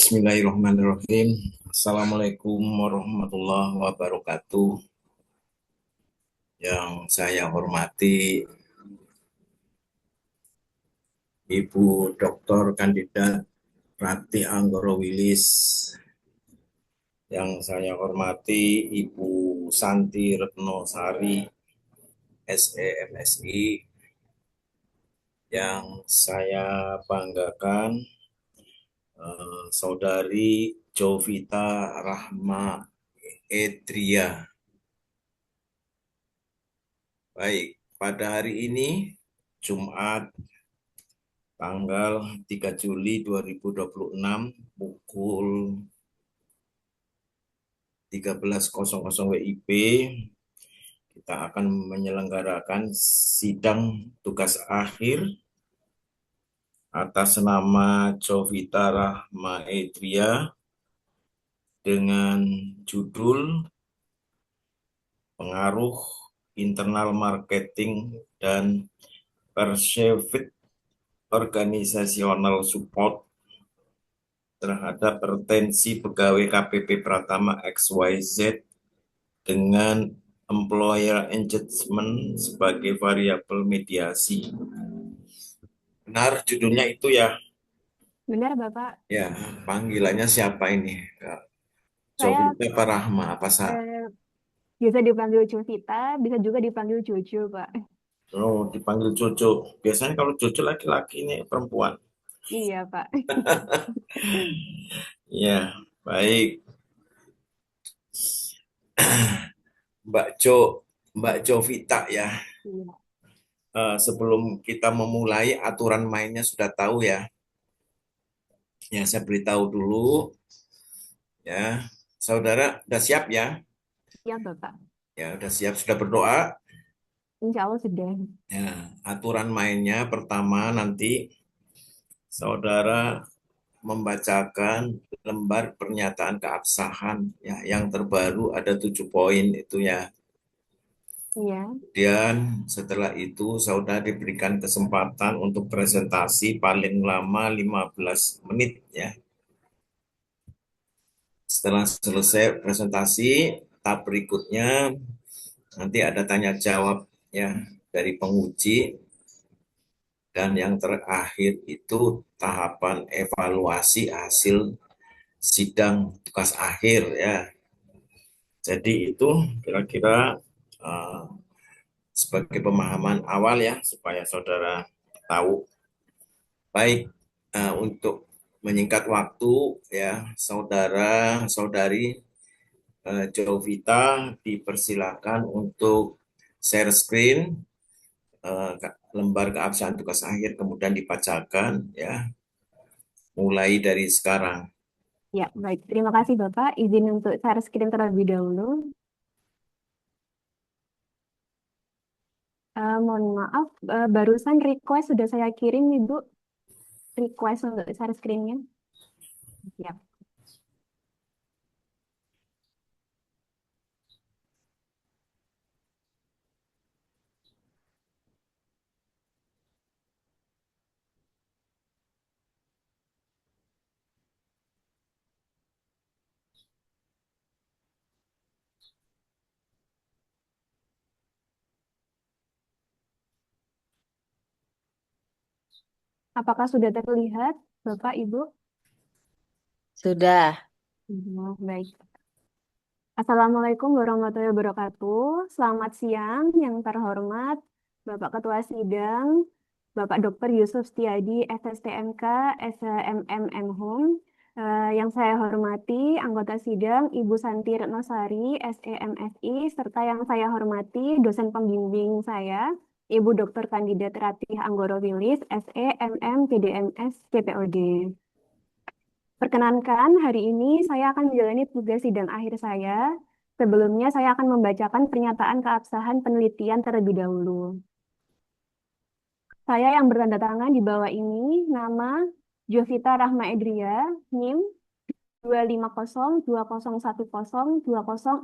Bismillahirrahmanirrahim. Assalamualaikum warahmatullahi wabarakatuh. Yang saya hormati Ibu Dr. Kandidat Rati Anggoro Wilis. Yang saya hormati Ibu Santi Retnosari, SEMSI. Yang saya banggakan Saudari Jovita Rahma Edria. Baik, pada hari ini Jumat tanggal 3 Juli 2026 pukul 13.00 WIB kita akan menyelenggarakan sidang tugas akhir atas nama Jovita Rahma Edria dengan judul Pengaruh Internal Marketing dan Perceived Organizational Support terhadap retensi pegawai KPP Pratama XYZ dengan employer engagement sebagai variabel mediasi. Benar judulnya itu ya? Benar, Bapak. Ya, panggilannya siapa ini? Saya Jovita apa Rahma? Apa eh, bisa dipanggil Cuvita, bisa juga dipanggil Cucu, Pak. Oh, dipanggil Cucu. Biasanya kalau Cucu laki-laki ini perempuan. Iya, Pak. Ya, baik. Mbak Jo, Mbak Jovita ya. Iya. Sebelum kita memulai aturan mainnya sudah tahu ya. Ya, saya beritahu dulu ya. Saudara udah siap ya? Iya, Bapak. Ya, udah siap, sudah berdoa. Insya Allah sudah. Ya, aturan mainnya pertama nanti saudara membacakan lembar pernyataan keabsahan ya, yang terbaru ada 7 poin itu ya. Iya. Kemudian setelah itu saudara diberikan kesempatan untuk presentasi paling lama 15 menit ya. Setelah selesai presentasi, tahap berikutnya nanti ada tanya jawab ya dari penguji, dan yang terakhir itu tahapan evaluasi hasil sidang tugas akhir ya. Jadi itu kira-kira uh, sebagai pemahaman awal ya supaya saudara tahu. Baik, untuk menyingkat waktu ya, saudara-saudari Jovita dipersilakan untuk share screen eh, lembar keabsahan tugas akhir kemudian dibacakan ya mulai dari sekarang. Ya, baik. Terima kasih, Bapak. Izin untuk share screen terlebih dahulu. Mohon maaf, barusan request sudah saya kirim, Ibu. Request untuk share screen-nya. Ya. Apakah sudah terlihat, Bapak, Ibu? Sudah. Baik. Assalamualaikum warahmatullahi wabarakatuh. Selamat siang yang terhormat Bapak Ketua Sidang, Bapak Dr. Yusuf Setiadi, SSTMK, SMMM Hum. Yang saya hormati anggota sidang Ibu Santi Retnosari, SEMSI, serta yang saya hormati dosen pembimbing saya, Ibu Dr. Kandidat Ratih Anggoro Wilis, SEMM, PDMS, PPOD. Perkenankan, hari ini saya akan menjalani tugas sidang akhir saya. Sebelumnya, saya akan membacakan pernyataan keabsahan penelitian terlebih dahulu. Saya yang bertanda tangan di bawah ini, nama Jovita Rahma Edria, NIM 2502010200651,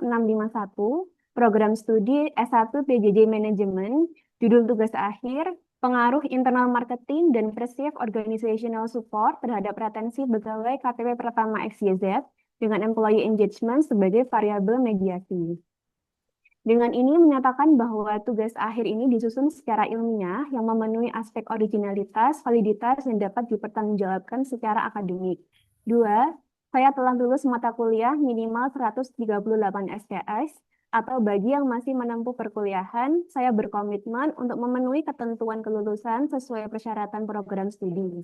program studi S1 PJJ Manajemen, judul tugas akhir, pengaruh internal marketing dan perceived organizational support terhadap retensi pegawai KPP pertama XYZ dengan employee engagement sebagai variabel mediasi. Dengan ini menyatakan bahwa tugas akhir ini disusun secara ilmiah yang memenuhi aspek originalitas, validitas, dan dapat dipertanggungjawabkan secara akademik. 2. Saya telah lulus mata kuliah minimal 138 SKS, atau bagi yang masih menempuh perkuliahan, saya berkomitmen untuk memenuhi ketentuan kelulusan sesuai persyaratan program studi.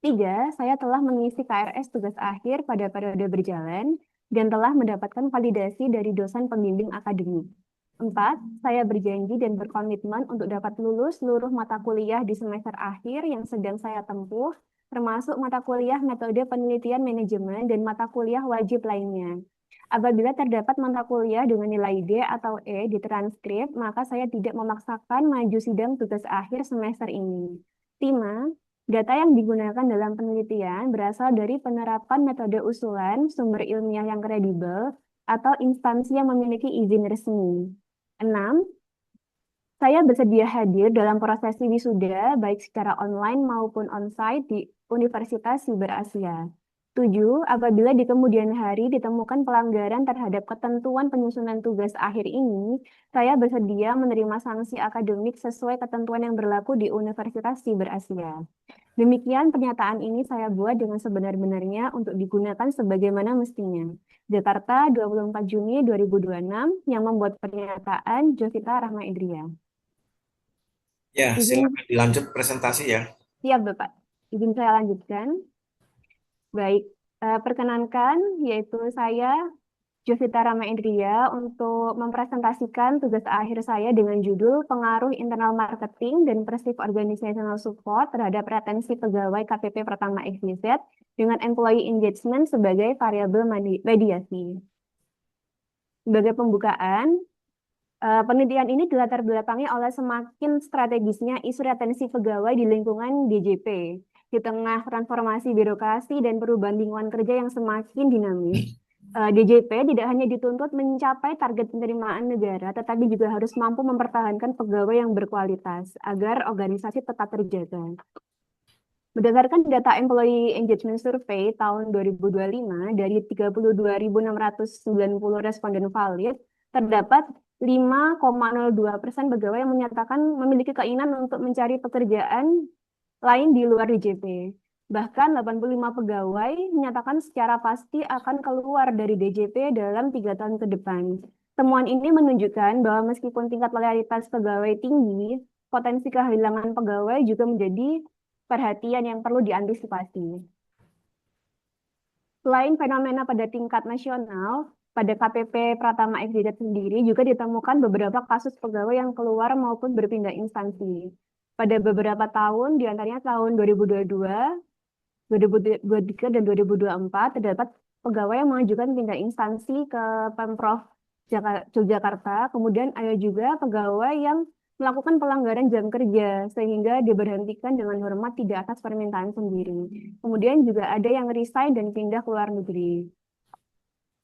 3. Saya telah mengisi KRS tugas akhir pada periode berjalan dan telah mendapatkan validasi dari dosen pembimbing akademik. 4. Saya berjanji dan berkomitmen untuk dapat lulus seluruh mata kuliah di semester akhir yang sedang saya tempuh, termasuk mata kuliah metode penelitian manajemen dan mata kuliah wajib lainnya. Apabila terdapat mata kuliah dengan nilai D atau E di transkrip, maka saya tidak memaksakan maju sidang tugas akhir semester ini. 5. Data yang digunakan dalam penelitian berasal dari penerapan metode usulan, sumber ilmiah yang kredibel, atau instansi yang memiliki izin resmi. 6. Saya bersedia hadir dalam prosesi wisuda, baik secara online maupun onsite di Universitas Siber Asia. 7. Apabila di kemudian hari ditemukan pelanggaran terhadap ketentuan penyusunan tugas akhir ini, saya bersedia menerima sanksi akademik sesuai ketentuan yang berlaku di Universitas Siber Asia. Demikian pernyataan ini saya buat dengan sebenar-benarnya untuk digunakan sebagaimana mestinya. Jakarta, 24 Juni 2026, yang membuat pernyataan Jovita Rahma Indria. Ya, Izin, silakan dilanjut presentasi ya. siap Bapak. Izin saya lanjutkan. Baik, perkenankan yaitu saya Jovita Rahma Indria untuk mempresentasikan tugas akhir saya dengan judul Pengaruh Internal Marketing dan Perceived Organizational Support terhadap Retensi Pegawai KPP Pertama XYZ dengan Employee Engagement sebagai variabel mediasi. Sebagai pembukaan, penelitian ini dilatar belakangi oleh semakin strategisnya isu retensi pegawai di lingkungan DJP. Di tengah transformasi birokrasi dan perubahan lingkungan kerja yang semakin dinamis, DJP tidak hanya dituntut mencapai target penerimaan negara, tetapi juga harus mampu mempertahankan pegawai yang berkualitas agar organisasi tetap terjaga. Berdasarkan data Employee Engagement Survey tahun 2025, dari 32.690 responden valid, terdapat 5,02% pegawai yang menyatakan memiliki keinginan untuk mencari pekerjaan lain di luar DJP. Bahkan 85 pegawai menyatakan secara pasti akan keluar dari DJP dalam 3 tahun ke depan. Temuan ini menunjukkan bahwa meskipun tingkat loyalitas pegawai tinggi, potensi kehilangan pegawai juga menjadi perhatian yang perlu diantisipasi. Selain fenomena pada tingkat nasional, pada KPP Pratama XYZ sendiri juga ditemukan beberapa kasus pegawai yang keluar maupun berpindah instansi. Pada beberapa tahun, diantaranya tahun 2022, 2023, dan 2024, terdapat pegawai yang mengajukan pindah instansi ke Pemprov Yogyakarta. Kemudian ada juga pegawai yang melakukan pelanggaran jam kerja sehingga diberhentikan dengan hormat tidak atas permintaan sendiri. Kemudian juga ada yang resign dan pindah ke luar negeri.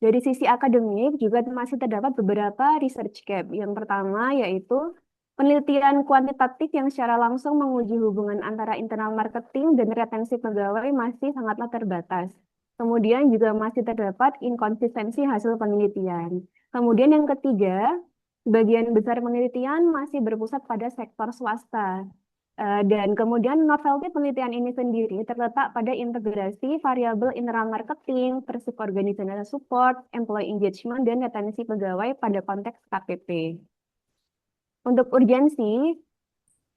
Dari sisi akademik juga masih terdapat beberapa research gap. Yang pertama yaitu penelitian kuantitatif yang secara langsung menguji hubungan antara internal marketing dan retensi pegawai masih sangatlah terbatas. Kemudian juga masih terdapat inkonsistensi hasil penelitian. Kemudian yang ketiga, sebagian besar penelitian masih berpusat pada sektor swasta. Dan kemudian novelty penelitian ini sendiri terletak pada integrasi variabel internal marketing, perceived organizational support, employee engagement, dan retensi pegawai pada konteks KPP. Untuk urgensi,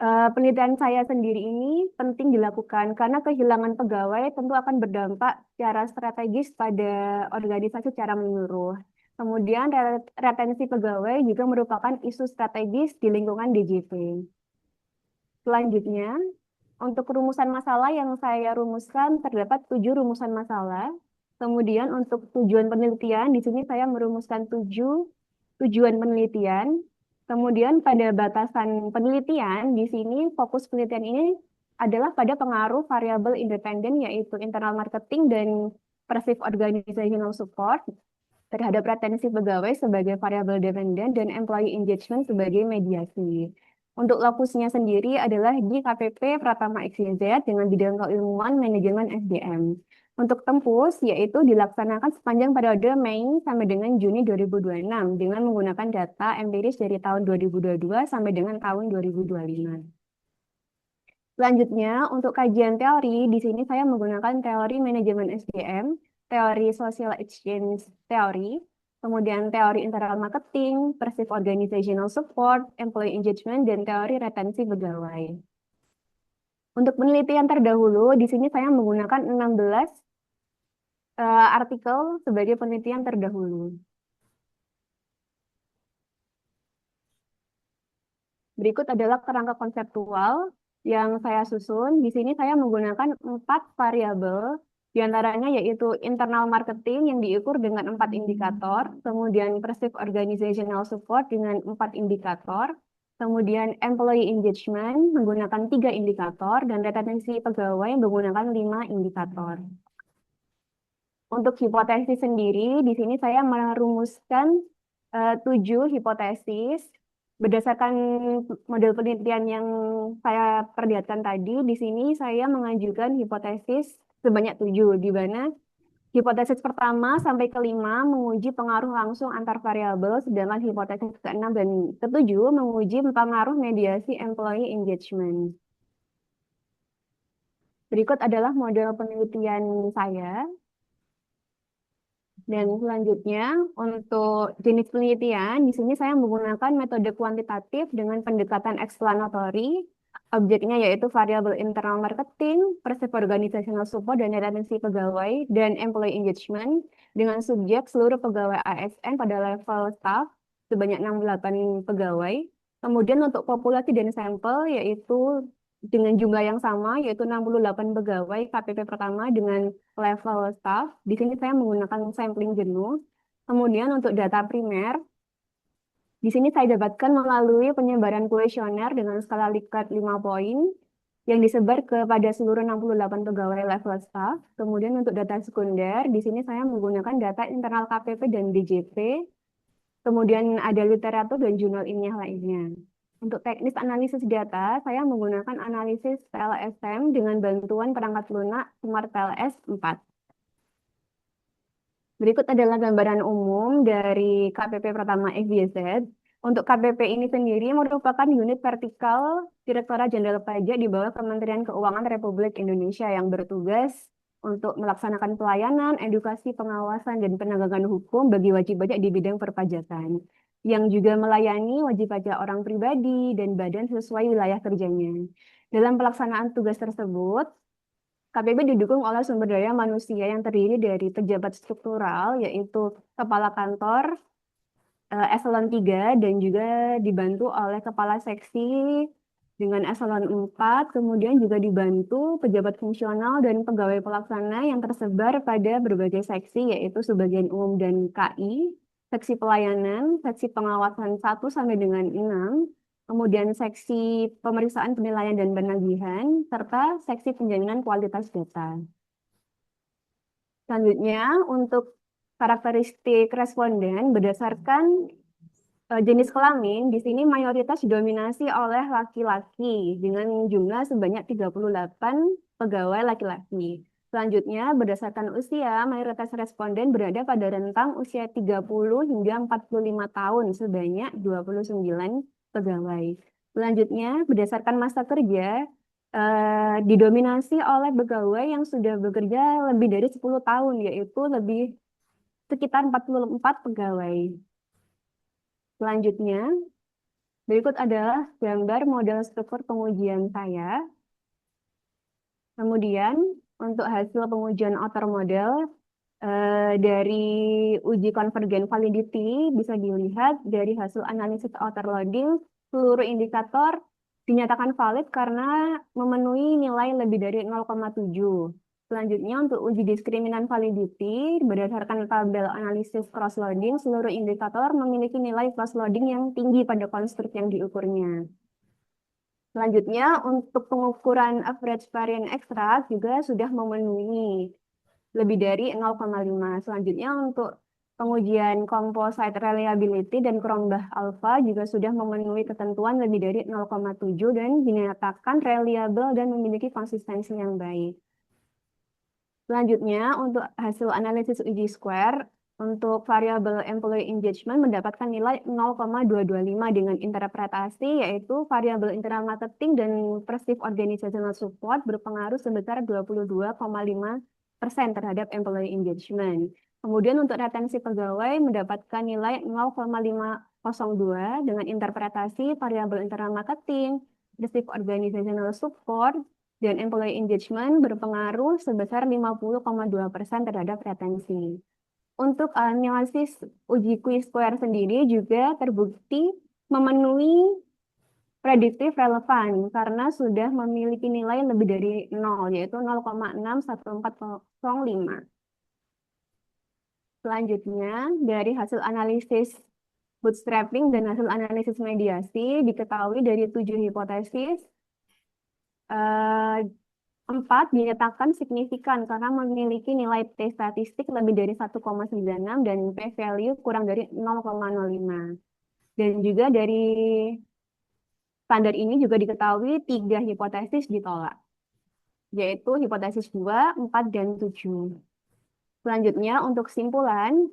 penelitian saya sendiri ini penting dilakukan karena kehilangan pegawai tentu akan berdampak secara strategis pada organisasi secara menyeluruh. Kemudian retensi pegawai juga merupakan isu strategis di lingkungan DJP. Selanjutnya, untuk rumusan masalah yang saya rumuskan terdapat 7 rumusan masalah. Kemudian untuk tujuan penelitian, di sini saya merumuskan 7 tujuan penelitian. Kemudian pada batasan penelitian, di sini fokus penelitian ini adalah pada pengaruh variabel independen yaitu internal marketing dan perceived organizational support terhadap retensi pegawai sebagai variabel dependen dan employee engagement sebagai mediasi. Untuk lokusnya sendiri adalah di KPP Pratama XYZ dengan bidang keilmuan manajemen SDM. Untuk tempus, yaitu dilaksanakan sepanjang periode Mei sampai dengan Juni 2026 dengan menggunakan data empiris dari tahun 2022 sampai dengan tahun 2025. Selanjutnya, untuk kajian teori, di sini saya menggunakan teori manajemen SDM, teori social exchange teori, kemudian teori internal marketing, perceived organizational support, employee engagement, dan teori retensi pegawai. Untuk penelitian terdahulu, di sini saya menggunakan 16 artikel sebagai penelitian terdahulu. Berikut adalah kerangka konseptual yang saya susun. Di sini saya menggunakan 4 variabel, diantaranya yaitu internal marketing yang diukur dengan 4 indikator, kemudian perceived organizational support dengan 4 indikator, kemudian employee engagement menggunakan 3 indikator, dan retensi pegawai menggunakan 5 indikator. Untuk hipotesis sendiri, di sini saya merumuskan 7 hipotesis. Berdasarkan model penelitian yang saya perlihatkan tadi, di sini saya mengajukan hipotesis sebanyak 7, di mana hipotesis pertama sampai kelima menguji pengaruh langsung antar variabel, sedangkan hipotesis keenam dan ketujuh menguji pengaruh mediasi employee engagement. Berikut adalah model penelitian saya. Dan selanjutnya, untuk jenis penelitian, di sini saya menggunakan metode kuantitatif dengan pendekatan explanatory. Objeknya yaitu variabel internal marketing, perceived organizational support, dan retensi pegawai, dan employee engagement dengan subjek seluruh pegawai ASN pada level staff sebanyak 68 pegawai. Kemudian untuk populasi dan sampel yaitu dengan jumlah yang sama, yaitu 68 pegawai KPP pertama dengan level staff. Di sini saya menggunakan sampling jenuh. Kemudian untuk data primer, di sini saya dapatkan melalui penyebaran kuesioner dengan skala Likert 5 poin yang disebar kepada seluruh 68 pegawai level staff. Kemudian untuk data sekunder, di sini saya menggunakan data internal KPP dan DJP. Kemudian ada literatur dan jurnal ilmiah lainnya. Untuk teknis analisis data, saya menggunakan analisis TLSM dengan bantuan perangkat lunak Smart TLS 4. Berikut adalah gambaran umum dari KPP Pratama FYZ. Untuk KPP ini sendiri merupakan unit vertikal Direktorat Jenderal Pajak di bawah Kementerian Keuangan Republik Indonesia yang bertugas untuk melaksanakan pelayanan, edukasi, pengawasan, dan penegakan hukum bagi wajib pajak di bidang perpajakan, yang juga melayani wajib pajak orang pribadi dan badan sesuai wilayah kerjanya. Dalam pelaksanaan tugas tersebut, KPP didukung oleh sumber daya manusia yang terdiri dari pejabat struktural, yaitu kepala kantor, eselon 3, dan juga dibantu oleh kepala seksi dengan eselon 4, kemudian juga dibantu pejabat fungsional dan pegawai pelaksana yang tersebar pada berbagai seksi, yaitu Subbagian Umum dan KI, seksi pelayanan, seksi pengawasan 1 sampai dengan 6, kemudian seksi pemeriksaan penilaian dan penagihan, serta seksi penjaminan kualitas data. Selanjutnya, untuk karakteristik responden berdasarkan jenis kelamin, di sini mayoritas didominasi oleh laki-laki dengan jumlah sebanyak 38 pegawai laki-laki. Selanjutnya, berdasarkan usia, mayoritas responden berada pada rentang usia 30 hingga 45 tahun sebanyak 29 pegawai. Selanjutnya, berdasarkan masa kerja, didominasi oleh pegawai yang sudah bekerja lebih dari 10 tahun, yaitu sekitar 44 pegawai. Selanjutnya, berikut adalah gambar model struktur pengujian saya. Kemudian, untuk hasil pengujian outer model, dari uji konvergen validity bisa dilihat dari hasil analisis outer loading, seluruh indikator dinyatakan valid karena memenuhi nilai lebih dari 0,7. Selanjutnya, untuk uji diskriminan validity, berdasarkan tabel analisis cross-loading, seluruh indikator memiliki nilai cross-loading yang tinggi pada konstruk yang diukurnya. Selanjutnya, untuk pengukuran average variance extract juga sudah memenuhi lebih dari 0,5. Selanjutnya, untuk Pengujian composite reliability dan Cronbach alpha juga sudah memenuhi ketentuan lebih dari 0,7 dan dinyatakan reliable dan memiliki konsistensi yang baik. Selanjutnya, untuk hasil analisis uji square, untuk variabel employee engagement mendapatkan nilai 0,225 dengan interpretasi yaitu variabel internal marketing dan perceived organizational support berpengaruh sebesar 22,5% terhadap employee engagement. Kemudian untuk retensi pegawai mendapatkan nilai 0,502 dengan interpretasi variabel internal marketing, perceived organizational support, dan employee engagement berpengaruh sebesar 50,2% terhadap retensi. Untuk analisis uji Q-square sendiri juga terbukti memenuhi prediktif relevan karena sudah memiliki nilai lebih dari 0, yaitu 0,61405. Selanjutnya, dari hasil analisis bootstrapping dan hasil analisis mediasi, diketahui dari 7 hipotesis, 4 dinyatakan signifikan karena memiliki nilai T statistik lebih dari 1,96 dan p-value kurang dari 0,05. Dan juga dari standar ini juga diketahui 3 hipotesis ditolak, yaitu hipotesis 2, 4, dan 7. Selanjutnya, untuk kesimpulan,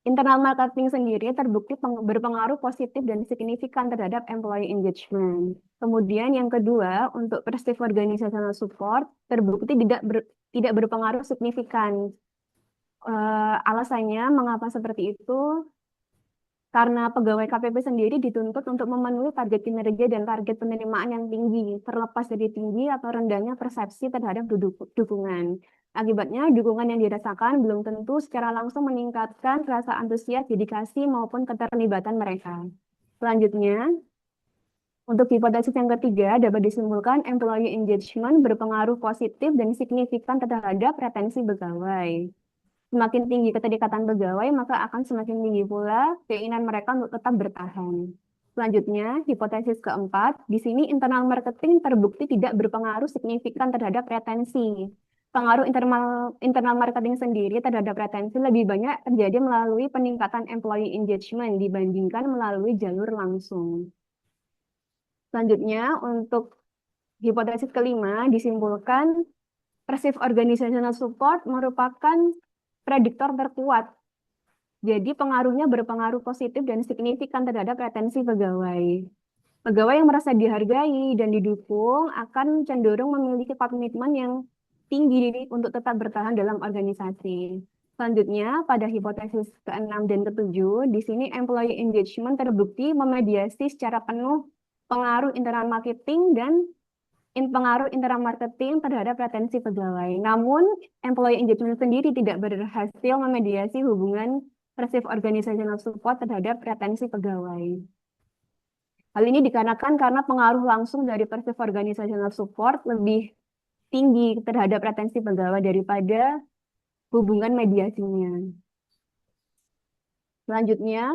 internal marketing sendiri terbukti berpengaruh positif dan signifikan terhadap employee engagement. Kemudian yang kedua, untuk perceived organizational support terbukti tidak berpengaruh signifikan. Alasannya mengapa seperti itu? Karena pegawai KPP sendiri dituntut untuk memenuhi target kinerja dan target penerimaan yang tinggi, terlepas dari tinggi atau rendahnya persepsi terhadap dukungan. Akibatnya, dukungan yang dirasakan belum tentu secara langsung meningkatkan rasa antusias, dedikasi, maupun keterlibatan mereka. Selanjutnya, untuk hipotesis yang ketiga, dapat disimpulkan employee engagement berpengaruh positif dan signifikan terhadap retensi pegawai. Semakin tinggi keterikatan pegawai, maka akan semakin tinggi pula keinginan mereka untuk tetap bertahan. Selanjutnya, hipotesis keempat, di sini internal marketing terbukti tidak berpengaruh signifikan terhadap retensi. Pengaruh internal marketing sendiri terhadap retensi lebih banyak terjadi melalui peningkatan employee engagement dibandingkan melalui jalur langsung. Selanjutnya, untuk hipotesis kelima, disimpulkan perceived organizational support merupakan prediktor terkuat. Jadi pengaruhnya berpengaruh positif dan signifikan terhadap retensi pegawai. Pegawai yang merasa dihargai dan didukung akan cenderung memiliki komitmen yang tinggi untuk tetap bertahan dalam organisasi. Selanjutnya, pada hipotesis ke-6 dan ke-7, di sini employee engagement terbukti memediasi secara penuh pengaruh internal marketing dan pengaruh internal marketing terhadap retensi pegawai. Namun, employee engagement sendiri tidak berhasil memediasi hubungan perceived organizational support terhadap retensi pegawai. Hal ini dikarenakan karena pengaruh langsung dari perceived organizational support lebih tinggi terhadap retensi pegawai daripada hubungan mediasinya. Selanjutnya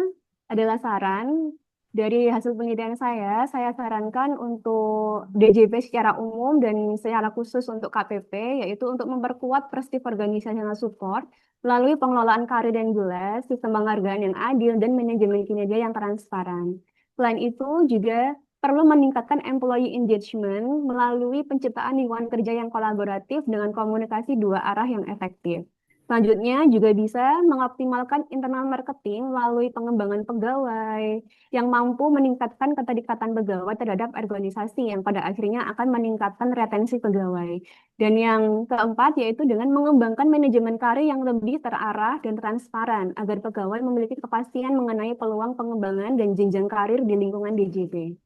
adalah saran. Dari hasil penelitian saya sarankan untuk DJP secara umum dan secara khusus untuk KPP, yaitu untuk memperkuat perceived organizational support melalui pengelolaan karir yang jelas, sistem penghargaan yang adil, dan manajemen kinerja yang transparan. Selain itu, juga perlu meningkatkan employee engagement melalui penciptaan lingkungan kerja yang kolaboratif dengan komunikasi dua arah yang efektif. Selanjutnya juga bisa mengoptimalkan internal marketing melalui pengembangan pegawai yang mampu meningkatkan keterikatan pegawai terhadap organisasi yang pada akhirnya akan meningkatkan retensi pegawai. Dan yang keempat yaitu dengan mengembangkan manajemen karir yang lebih terarah dan transparan agar pegawai memiliki kepastian mengenai peluang pengembangan dan jenjang karir di lingkungan DJP.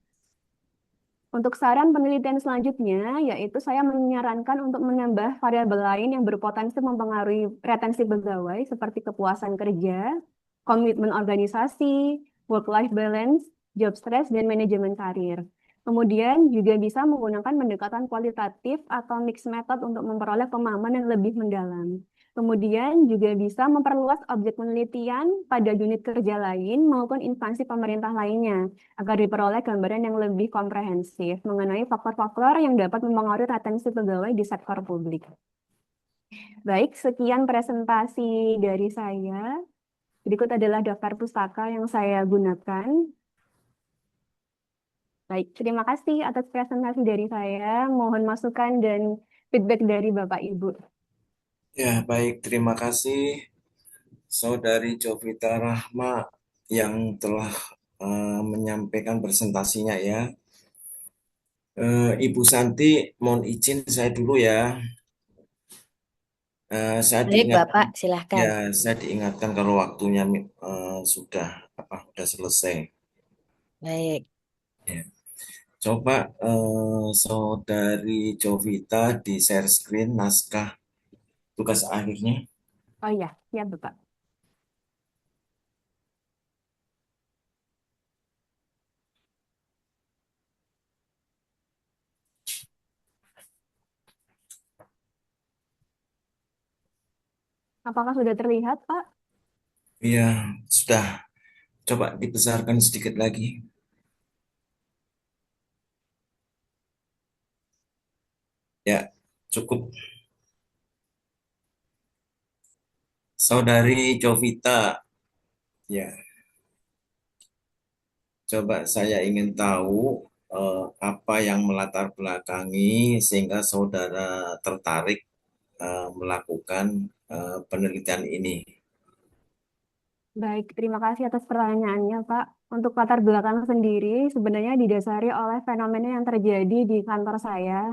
Untuk saran penelitian selanjutnya, yaitu saya menyarankan untuk menambah variabel lain yang berpotensi mempengaruhi retensi pegawai seperti kepuasan kerja, komitmen organisasi, work-life balance, job stress, dan manajemen karir. Kemudian juga bisa menggunakan pendekatan kualitatif atau mixed method untuk memperoleh pemahaman yang lebih mendalam. Kemudian juga bisa memperluas objek penelitian pada unit kerja lain maupun instansi pemerintah lainnya, agar diperoleh gambaran yang lebih komprehensif mengenai faktor-faktor yang dapat mempengaruhi retensi pegawai di sektor publik. Baik, sekian presentasi dari saya. Berikut adalah daftar pustaka yang saya gunakan. Baik, terima kasih atas presentasi dari saya. Mohon masukan dan feedback dari Bapak Ibu. Ya, baik. Terima kasih Saudari Jovita Rahma yang telah menyampaikan presentasinya ya. Ibu Santi, mohon izin saya dulu ya. Saya Baik, diingatkan, Bapak, silahkan. ya, saya diingatkan kalau waktunya sudah sudah selesai. Baik. Ya. Coba Saudari Jovita di share screen naskah tugas akhirnya. Oh ya, ya Bapak. Apakah sudah terlihat, Pak? Iya, sudah. Coba dibesarkan sedikit lagi. Ya, cukup. Saudari Jovita, ya, coba saya ingin tahu apa yang melatar belakangi sehingga saudara tertarik melakukan penelitian ini. Baik, terima kasih atas pertanyaannya, Pak. Untuk latar belakang sendiri, sebenarnya didasari oleh fenomena yang terjadi di kantor saya.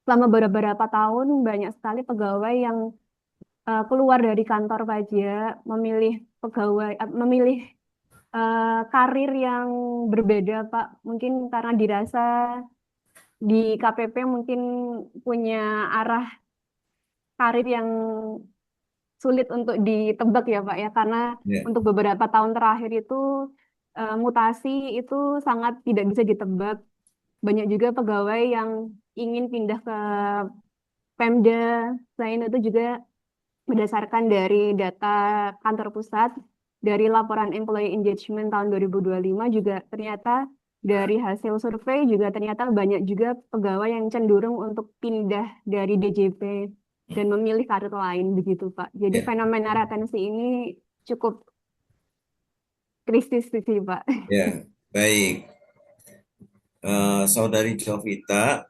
Selama beberapa tahun, banyak sekali pegawai yang keluar dari kantor pajak, memilih memilih karir yang berbeda, Pak. Mungkin karena dirasa di KPP mungkin punya arah karir yang sulit untuk ditebak ya Pak ya, karena Ya, untuk beberapa tahun terakhir itu mutasi itu sangat tidak bisa ditebak. Banyak juga pegawai yang ingin pindah ke Pemda. Selain itu juga berdasarkan dari data kantor pusat, dari laporan Employee Engagement tahun 2025 juga ternyata dari hasil survei juga ternyata banyak juga pegawai yang cenderung untuk pindah dari DJP dan memilih karir lain begitu Pak. Jadi ya, fenomena retensi ini cukup kritis sih Pak. ya. Baik. Saudari Jovita,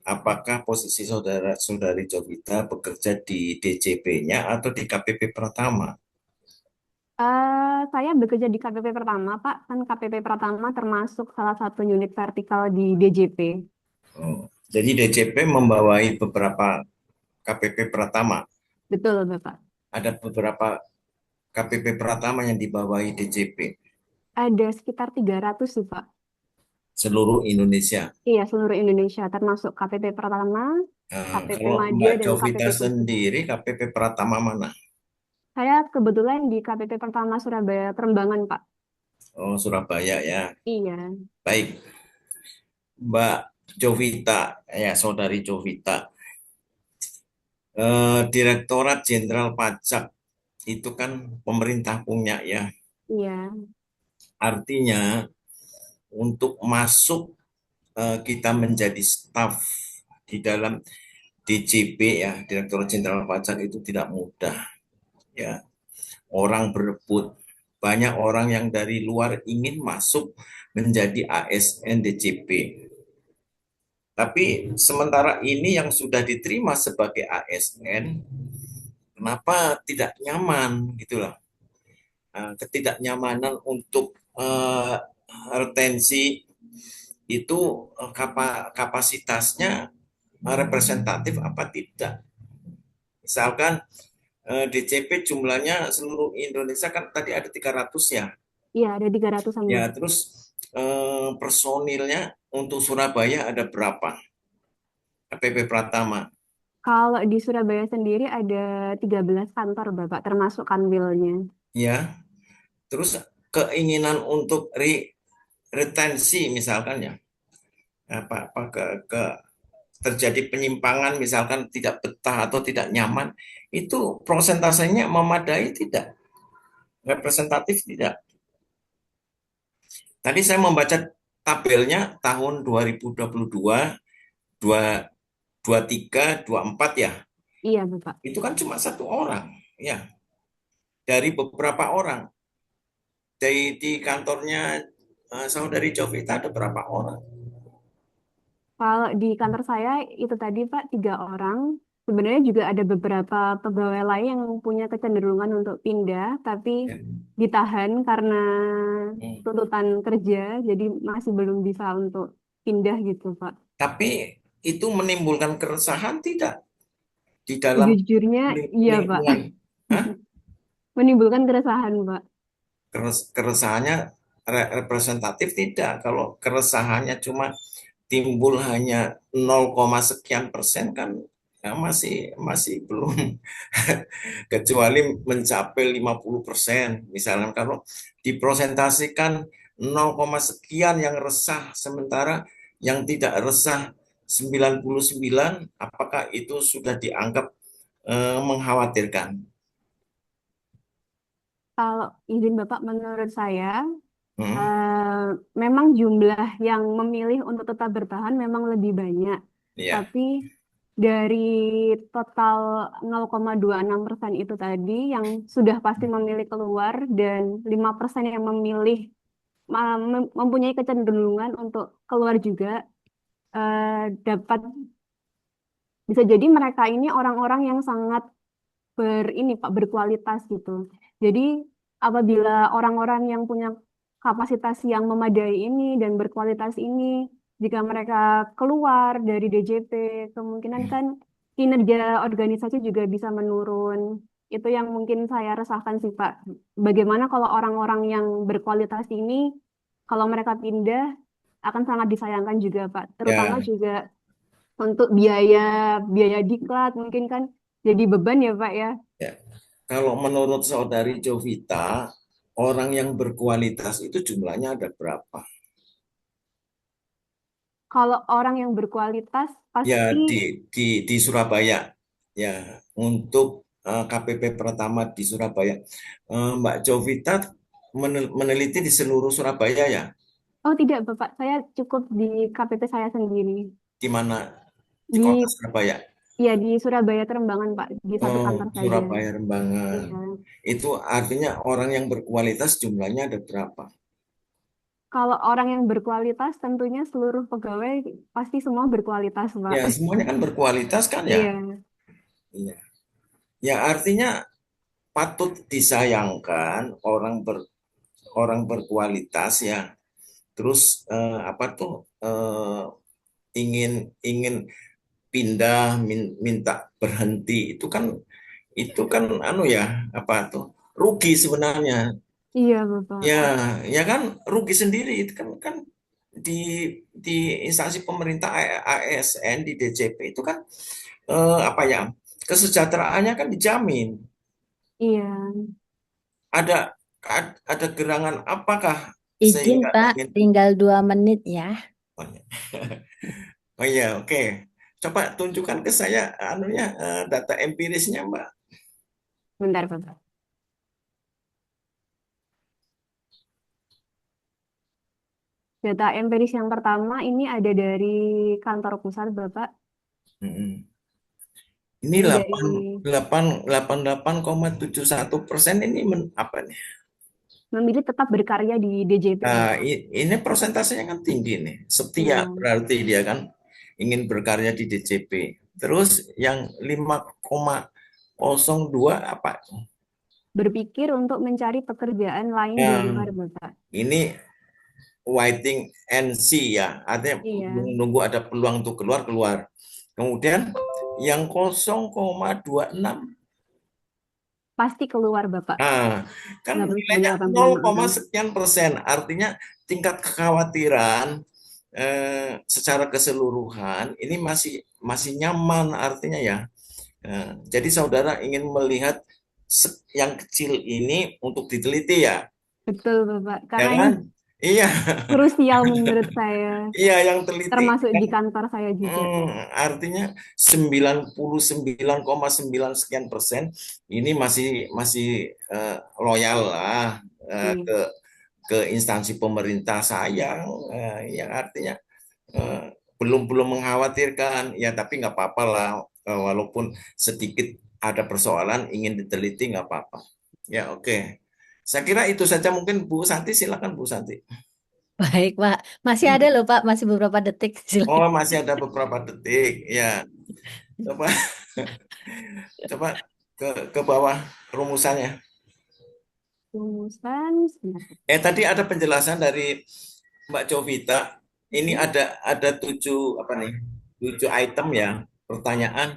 apakah posisi saudari Jovita bekerja di DJP-nya atau di KPP Pratama? Saya bekerja di KPP Pertama, Pak. Kan KPP Pertama termasuk salah satu unit vertikal di DJP. Oh, jadi DJP membawahi beberapa KPP Pratama. Betul, Bapak. Ada beberapa KPP Pratama yang dibawahi DJP Ada sekitar 300 sih, Pak. seluruh Indonesia. Iya, seluruh Indonesia, termasuk KPP Pertama, KPP Kalau Madya, Mbak dan Jovita KPP Khusus. sendiri, KPP Pratama mana? Saya kebetulan di KPP Pertama Surabaya Kerembangan, Pak. Oh, Surabaya ya. Iya, Baik, Mbak Jovita, ya Saudari Jovita. Direktorat Jenderal Pajak itu kan pemerintah punya ya. iya, Artinya untuk masuk kita menjadi staf di dalam DJP ya, Direktorat Jenderal Pajak itu tidak mudah ya. Orang berebut, banyak orang yang dari luar ingin masuk menjadi ASN DJP. Tapi sementara ini yang sudah diterima sebagai ASN, kenapa tidak nyaman gitulah. Ketidaknyamanan untuk retensi itu kapasitasnya representatif apa tidak. Misalkan DCP jumlahnya seluruh Indonesia kan tadi ada 300 ya. iya, ada 300-an, Ya, Bapak. terus personilnya untuk Surabaya ada berapa? KPP Pratama. Kalau di Surabaya sendiri ada 13 kantor, Bapak, termasuk kanwilnya. Ya, terus keinginan untuk retensi misalkan ya, apa ke terjadi penyimpangan misalkan tidak betah atau tidak nyaman, itu prosentasenya memadai tidak? Representatif tidak? Tadi saya membaca tabelnya tahun 2022, 23, 24 ya. Iya, Bapak. Itu kan cuma satu orang, ya, dari beberapa orang. Di kantornya saudari Jovita ada berapa orang? Kalau di kantor saya itu tadi Pak 3 orang. Sebenarnya juga ada beberapa pegawai lain yang punya kecenderungan untuk pindah, tapi Ya. ditahan karena Hmm. tuntutan kerja, jadi masih belum bisa untuk pindah gitu Pak. Tapi itu menimbulkan keresahan tidak di dalam Sejujurnya iya Pak, lingkungan? Hah? menimbulkan keresahan Pak. Keresahannya representatif tidak? Kalau keresahannya cuma timbul hanya 0, sekian persen kan ya masih masih belum kecuali mencapai 50%. Misalnya kalau dipresentasikan 0, sekian yang resah sementara yang tidak resah 99, apakah itu sudah dianggap mengkhawatirkan? Kalau izin Bapak, menurut saya Hmm? eh, memang jumlah yang memilih untuk tetap bertahan memang lebih banyak. Ya, Tapi dari total 0,26% itu tadi yang sudah pasti memilih keluar dan 5% yang memilih mempunyai kecenderungan untuk keluar juga, dapat bisa jadi mereka ini orang-orang yang sangat ini Pak, berkualitas gitu. Jadi apabila orang-orang yang punya kapasitas yang memadai ini dan berkualitas ini, jika mereka keluar dari DJP, kemungkinan kan kinerja organisasi juga bisa menurun. Itu yang mungkin saya resahkan sih Pak. Bagaimana kalau orang-orang yang berkualitas ini, kalau mereka pindah, akan sangat disayangkan juga Pak. Terutama ya, juga untuk biaya biaya diklat mungkin kan jadi beban ya Pak ya. ya. Kalau menurut saudari Jovita, orang yang berkualitas itu jumlahnya ada berapa? Kalau orang yang berkualitas Ya, pasti di Surabaya, ya, untuk KPP pertama di Surabaya. Mbak Jovita meneliti di seluruh Surabaya ya, oh tidak Bapak, saya cukup di KPP saya sendiri. di mana di kota Di Surabaya. ya di Surabaya Terembangan Pak, di satu Oh, kantor saja. Surabaya Rembangan. Iya. Itu artinya orang yang berkualitas jumlahnya ada berapa? Kalau orang yang berkualitas tentunya seluruh pegawai pasti semua berkualitas Pak. Ya, semuanya kan berkualitas kan ya? Iya, Iya. Ya, artinya patut disayangkan orang berkualitas ya. Terus apa tuh ingin ingin pindah minta berhenti itu kan anu ya apa tuh rugi sebenarnya. iya Bapak. Ya, ya kan rugi sendiri itu kan di di instansi pemerintah ASN di DJP itu kan apa ya kesejahteraannya kan dijamin. Iya. Ada ada gerangan apakah Izin sehingga Pak, ingin tinggal 2 menit ya. oh iya oke coba tunjukkan ke saya anunya data empirisnya Mbak. Bentar Bapak. Data empiris yang pertama ini ada dari kantor pusat Bapak. Mm-mm. Ini Ini dari 88,71% ini apa nih? memilih tetap berkarya di DJP Nah, Bapak. ini persentasenya kan tinggi nih. Setia Iya, berarti dia kan ingin berkarya di DJP. Terus yang 5,02 apa? berpikir untuk mencari pekerjaan lain di Nah, luar Bapak. ini waiting and see ya. Artinya Iya, nunggu ada peluang untuk keluar. Kemudian yang 0,26. pasti keluar Bapak. Nah, kan nilainya 0, 99,86. sekian persen. Artinya tingkat kekhawatiran secara keseluruhan ini masih masih nyaman artinya ya. Jadi saudara ingin melihat yang kecil ini untuk diteliti ya, Betul Bapak. ya Karena ini kan? Iya, krusial menurut saya, iya yang teliti. termasuk di kantor saya juga. Artinya 99,9 sekian persen ini masih masih loyal lah Iya, ke instansi pemerintah sayang yang artinya belum belum mengkhawatirkan ya tapi nggak apa-apa lah walaupun sedikit ada persoalan ingin diteliti nggak apa-apa. Ya, oke. Saya kira itu saja, mungkin Bu Santi, silakan Bu Santi. Baik, Pak. Masih ada loh, Pak. Masih beberapa detik. Oh, Silakan. masih ada beberapa detik. Ya, coba coba ke bawah rumusannya. Rumusan sebentar. Tadi ada penjelasan dari Mbak Jovita. Ini ada 7 apa nih? 7 item ya, pertanyaan.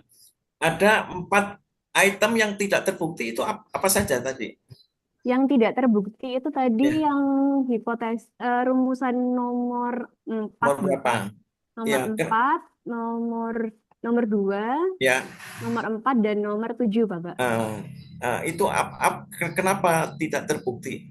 Ada 4 item yang tidak terbukti, itu apa saja tadi? Yang tidak terbukti itu tadi Ya, yang rumusan nomor 4, nomor berapa? Bapak. Nomor Ya, 4, nomor nomor 2, ya. nomor 4 dan nomor 7, Bapak. Itu kenapa tidak terbukti?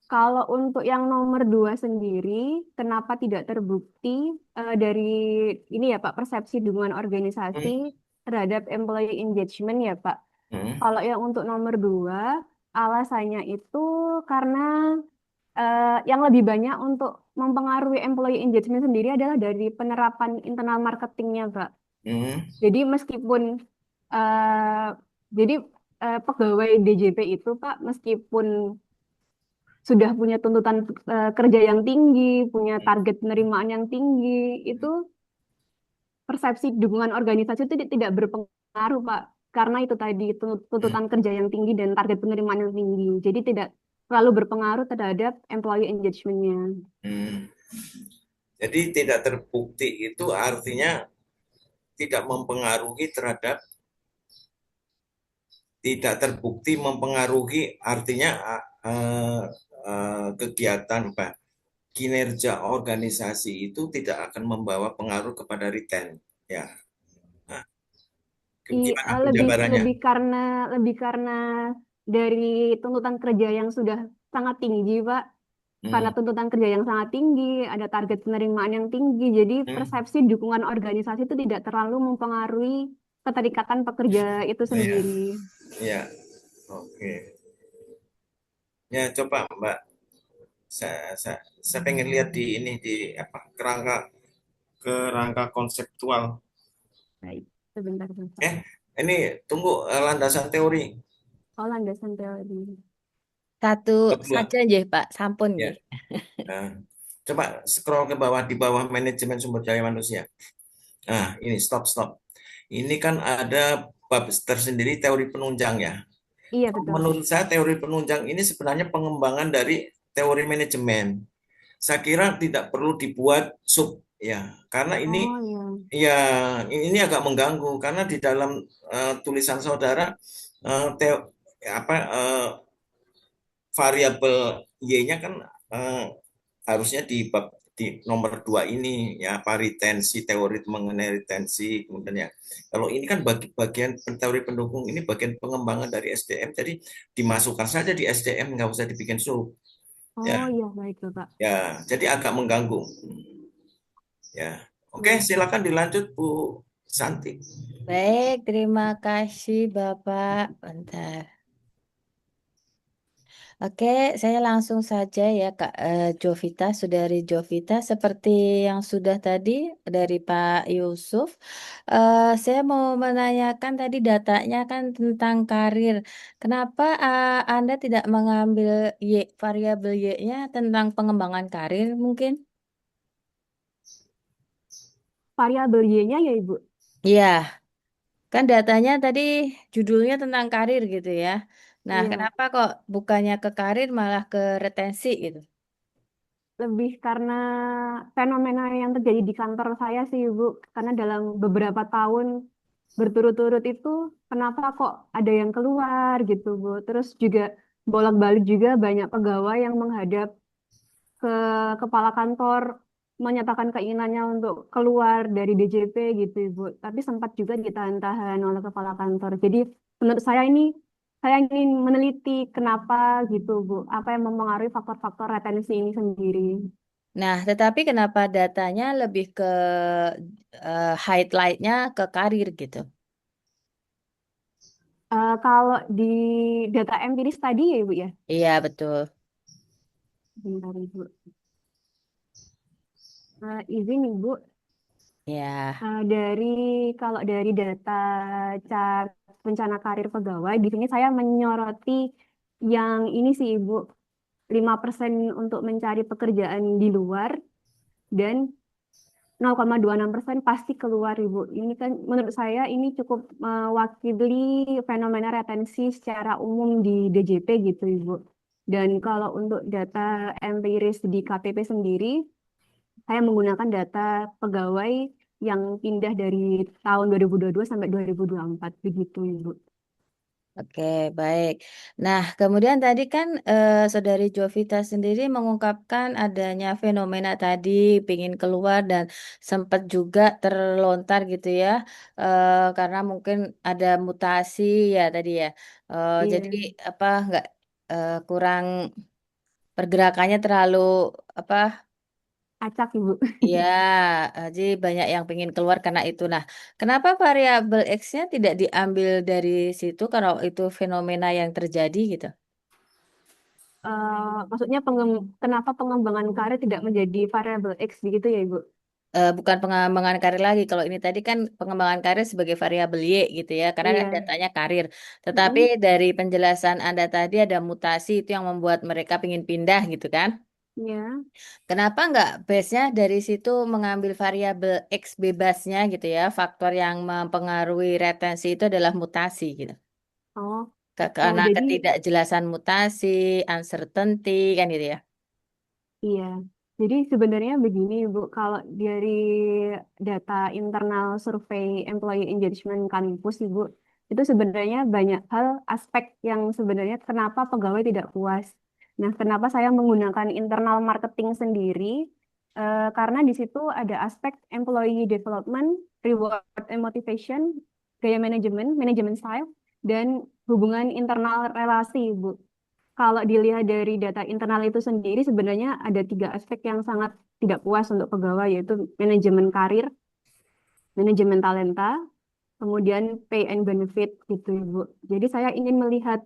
Kalau untuk yang nomor 2 sendiri, kenapa tidak terbukti dari ini ya Pak, persepsi dukungan Hmm, organisasi terhadap employee engagement ya Pak. hmm, Kalau yang untuk nomor 2, alasannya itu karena yang lebih banyak untuk mempengaruhi employee engagement sendiri adalah dari penerapan internal marketingnya Pak. hmm, Jadi meskipun eh, jadi pegawai DJP itu Pak, meskipun sudah punya tuntutan kerja yang tinggi, punya target penerimaan yang tinggi, itu persepsi dukungan organisasi itu tidak berpengaruh, Pak. Karena itu tadi hmm, tuntutan kerja yang tinggi dan target penerimaan yang tinggi. Jadi tidak terlalu berpengaruh terhadap employee engagement-nya. hmm. Jadi tidak terbukti itu artinya tidak mempengaruhi terhadap, tidak terbukti mempengaruhi artinya kegiatan apa, kinerja organisasi itu tidak akan membawa pengaruh kepada return. Ya, nah, gimana Lebih penjabarannya? lebih karena dari tuntutan kerja yang sudah sangat tinggi, Pak. Karena Hmm, tuntutan kerja yang sangat tinggi, ada target penerimaan yang tinggi, jadi hmm, persepsi dukungan organisasi itu tidak terlalu mempengaruhi keterikatan pekerja itu ya, sendiri. ya, oke. Ya, coba Mbak, saya pengen lihat di ini, di apa, kerangka konseptual. Baik, sebentar, Bapak. Eh, ini tunggu, landasan teori Oh, landasan teori. Satu kedua. saja nggih, Pak. Sampun Ya, nggih. nah, coba scroll ke bawah, di bawah manajemen sumber daya manusia. Nah, ini stop stop. Ini kan ada bab tersendiri, teori penunjang ya. Iya, betul. Menurut saya teori penunjang ini sebenarnya pengembangan dari teori manajemen. Saya kira tidak perlu dibuat sub ya, karena ini Oh, iya. ya ini agak mengganggu karena di dalam tulisan saudara eh, teo- apa variabel y-nya kan eh, harusnya di nomor 2 ini ya, apa, retensi, teori mengenai retensi, kemudian ya kalau ini kan bagian teori pendukung, ini bagian pengembangan dari SDM, jadi dimasukkan saja di SDM, nggak usah dibikin sub ya. Oh, iya, baik, Bapak. Ya, jadi agak mengganggu ya. Oke, Baik. silakan dilanjut Bu Santi. Baik, terima kasih Bapak. Bentar. Oke, saya langsung saja ya Kak Jovita, Saudari Jovita, seperti yang sudah tadi dari Pak Yusuf. Saya mau menanyakan tadi datanya kan tentang karir. Kenapa Anda tidak mengambil variabel Y-nya tentang pengembangan karir mungkin? Variabel Y-nya ya, Ibu. Iya, kan datanya tadi judulnya tentang karir gitu ya. Nah, Iya. kenapa kok bukannya ke karir malah ke retensi gitu? Lebih karena fenomena yang terjadi di kantor saya sih, Ibu. Karena dalam beberapa tahun berturut-turut itu, kenapa kok ada yang keluar gitu, Bu. Terus juga bolak-balik juga banyak pegawai yang menghadap ke kepala kantor menyatakan keinginannya untuk keluar dari DJP gitu, Ibu. Tapi sempat juga ditahan-tahan oleh kepala kantor. Jadi menurut saya ingin meneliti kenapa gitu, Bu. Apa yang mempengaruhi faktor-faktor retensi ini sendiri. Nah, tetapi kenapa datanya lebih ke highlight-nya ke karir gitu? Kalau di data empiris tadi ya, Ibu ya. Iya, betul. Bentar, Ibu. Izin, Ibu. Ya, Dari kalau dari data cat rencana karir pegawai, di sini saya menyoroti yang ini sih Ibu, 5% untuk mencari pekerjaan di luar dan 0,26% pasti keluar Ibu. Ini kan menurut saya ini cukup mewakili fenomena retensi secara umum di DJP gitu Ibu. Dan kalau untuk data empiris di KPP sendiri, saya menggunakan data pegawai yang pindah dari tahun 2022 sampai 2024 begitu Ibu. oke, baik. Nah, kemudian tadi kan Saudari Jovita sendiri mengungkapkan adanya fenomena tadi, pingin keluar dan sempat juga terlontar gitu ya, karena mungkin ada mutasi ya tadi ya. Jadi Iya, apa nggak kurang pergerakannya terlalu apa? acak Ibu. Ya, jadi banyak yang pengen keluar karena itu. Nah, kenapa variabel X-nya tidak diambil dari situ kalau itu fenomena yang terjadi gitu? Maksudnya kenapa pengembangan karir tidak menjadi variabel X gitu ya Ibu? Bukan pengembangan karir lagi. Kalau ini tadi kan pengembangan karir sebagai variabel Y gitu ya, karena kan Iya. datanya karir. Tetapi Mm-mm. dari penjelasan Anda tadi ada mutasi itu yang membuat mereka pengen pindah gitu kan? Iya. Kenapa nggak base-nya dari situ mengambil variabel X bebasnya gitu ya? Faktor yang mempengaruhi retensi itu adalah mutasi gitu. Oh, Karena jadi ketidakjelasan mutasi, uncertainty kan gitu ya. iya. Jadi sebenarnya begini Bu, kalau dari data internal survei employee engagement kampus Ibu, itu sebenarnya banyak hal aspek yang sebenarnya kenapa pegawai tidak puas. Nah, kenapa saya menggunakan internal marketing sendiri? Karena di situ ada aspek employee development, reward and motivation, gaya manajemen, manajemen style, dan hubungan internal relasi, Bu. Kalau dilihat dari data internal itu sendiri, sebenarnya ada tiga aspek yang sangat tidak puas untuk pegawai, yaitu manajemen karir, manajemen talenta, kemudian pay and benefit gitu, Ibu. Jadi saya ingin melihat